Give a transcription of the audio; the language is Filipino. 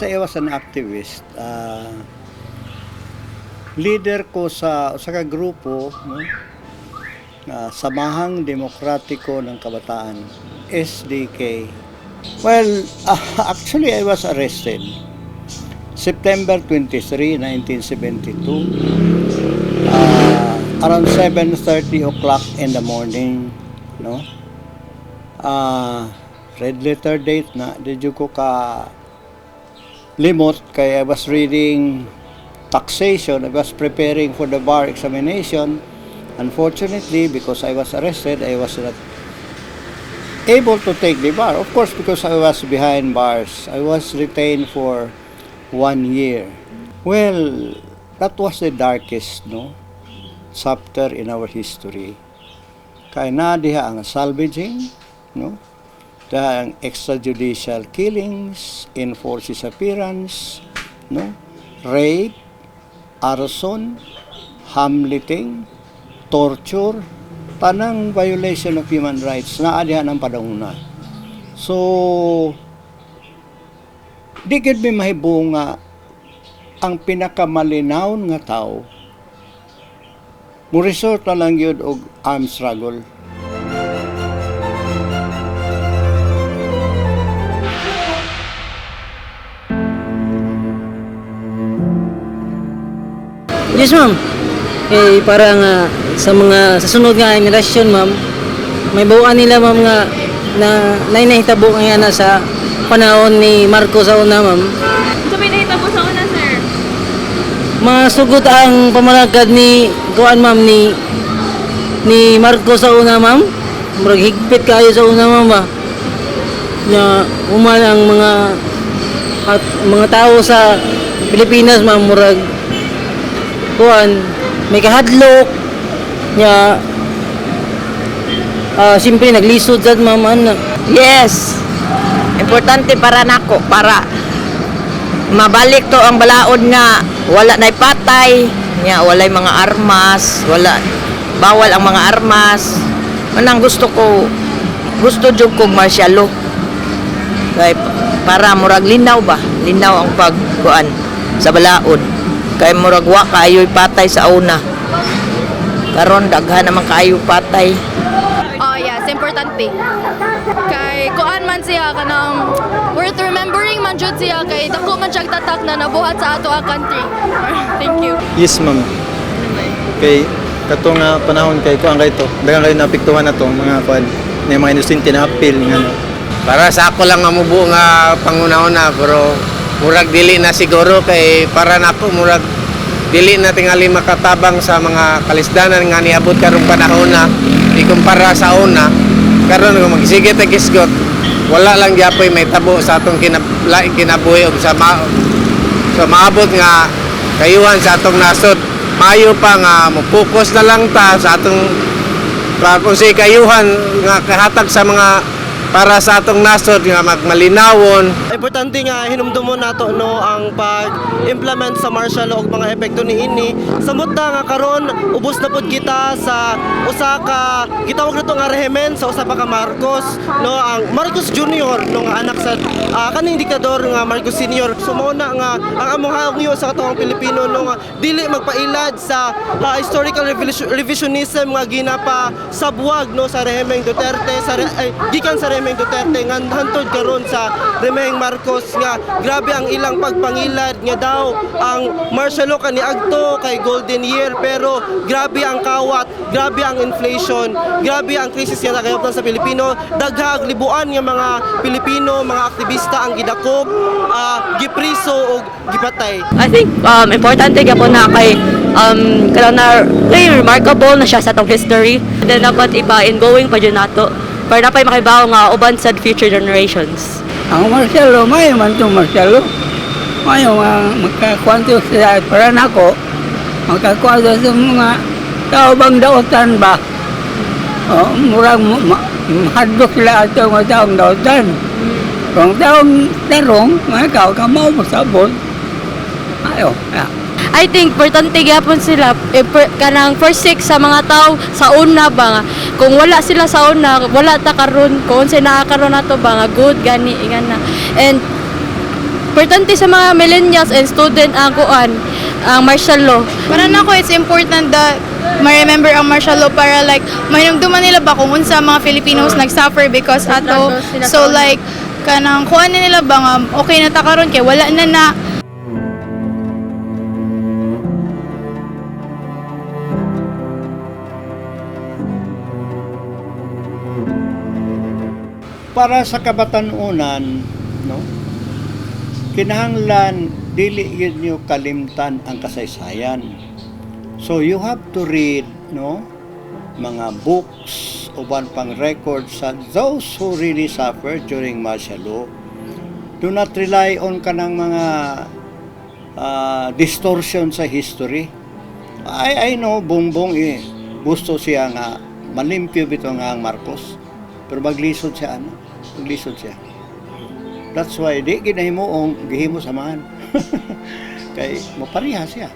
I was an activist, leader ko sa ka grupo, no? Samahang Demokratiko ng Kabataan, SDK. Well, actually I was arrested September 23, 1972, around 7:30 o'clock in the morning, no? Red letter date na, did ko ka limot kaya I was reading taxation. I was preparing for the bar examination. Unfortunately, because I was arrested, I was not able to take the bar. Of course, because I was behind bars. I was retained for 1 year. Well, that was the darkest, no, chapter in our history. Kaya na diha ang salvaging, no, ang extrajudicial killings, enforced disappearance, no, rape, arson, hamletting, torture, tanang violation of human rights na adihan ng padanguna. So, di gid mi mahibunga ang pinakamalinaw nga tao mo resort na lang yun og armed struggle. Yes, ma'am. Parang sa mga sasunod nga generasyon, ma'am, may buuan nila, ma'am, nga na nahitabo nga na sa panahon ni Marcos sa una, ma'am. So, may nahitabo sa una, sir? Masugot ang pamalagad ni Kuan, ma'am, ni Marcos sa una, ma'am. Murag higpit kayo sa una, ma'am, ba? Na uman ang mga tao sa Pilipinas, ma'am, murag kuan may kahadlok nya simpre naglisod sad, ma'am. Yes. Importante para nako para mabalik to ang balaod nga wala nay patay, nya walay mga armas, bawal ang mga armas. Anang gusto jud ko martial law. Kay para murag linaw ang pagkuan sa balaod. Kay murag wa kaayoy patay sa una. Karon daghan naman kaayoy patay. Oh, yes, importante. Kay kuan man siya kanang worth remembering man jud siya kay dako man siyang tatak na nabuhat sa ato ang country. Thank you. Yes, ma'am. Kay katong panahon kay kuan kay to. Daghang kayo napiktuhan na to mga kuan ni mga inosente na appeal nga. Para sa ako lang mamubo nga pangunahuna pero murag dili na siguro kay para nako murag dili na tingali makatabang sa mga kalisdanan nga niabot karong panahon na ikumpara sa una karon kung magsigit ang kisgot wala lang gyapoy may tabo sa atong kinabuhi og sa maabot nga kayuhan sa atong nasod maayo pa nga mo-focus na lang ta sa atong kung si kayuhan nga kahatag sa mga para sa atong nasod nga magmalinawon. Importante nga hinumdumon nato no ang pag-implement sa martial law og mga epekto niini. Samot na nga karon ubos na pud kita sa usa ka gitawag nato nga rehimen sa usa pa ka Marcos no ang Marcos Jr. no nga anak sa kaning diktador nga Marcos Sr. Sumuna nga ang among hangyo sa katawang Pilipino no nga dili magpailad sa historical revisionism nga ginapa sa buwag no sa rehimeng Duterte gikan sa Remeng Duterte nga hantod karon sa Remeng Marcos nga grabe ang ilang pagpangilad nga daw ang martial law kaniadto kay golden year pero grabe ang kawat, grabe ang inflation, grabe ang krisis nga nakahuptan sa Pilipino, daghang libuan nga mga Pilipino, mga aktivista ang gidakop, gipriso ug gipatay. I think importante gyapon na kay kanang na remarkable na siya sa atong history. Then dapat ipa-ingoing pa dyan nato para napay makibaw nga uban sa future generations. Ang martial law, may man itong martial law. May magkakwanto sa para nako, magkakwanto sa mga tao bang daotan ba? Murag mahadlok sila ato mga taong daotan. Kung taong tarong, mga kamaw masabot. Ayaw. I think importante gyapon sila kanang forsake sa mga tao sa una ba nga kung wala sila sa una wala ta karon kung unsay naa karon nato ba nga good gani ingana and Importante sa mga millennials and student ang kuan, ang martial law. Para nako it's important that ma-remember ang martial law para like mahinumduman nila ba kung unsa mga Filipinos nag-suffer because ato. So like kanang kuan nila ba nga okay na ta karon kay wala na Para sa kabatanunan, no, kinahanglan dili yun nyo kalimtan ang kasaysayan. So you have to read, no, mga books uban pang records sa those who really suffered during martial law. Do not rely on kanang mga distortion sa history. I know Bongbong gusto siya nga malimpyo bito nga ang Marcos. Pero maglisod siya maglisod siya. That's why di ginahimo gihimo samahan. Kay mapareha siya.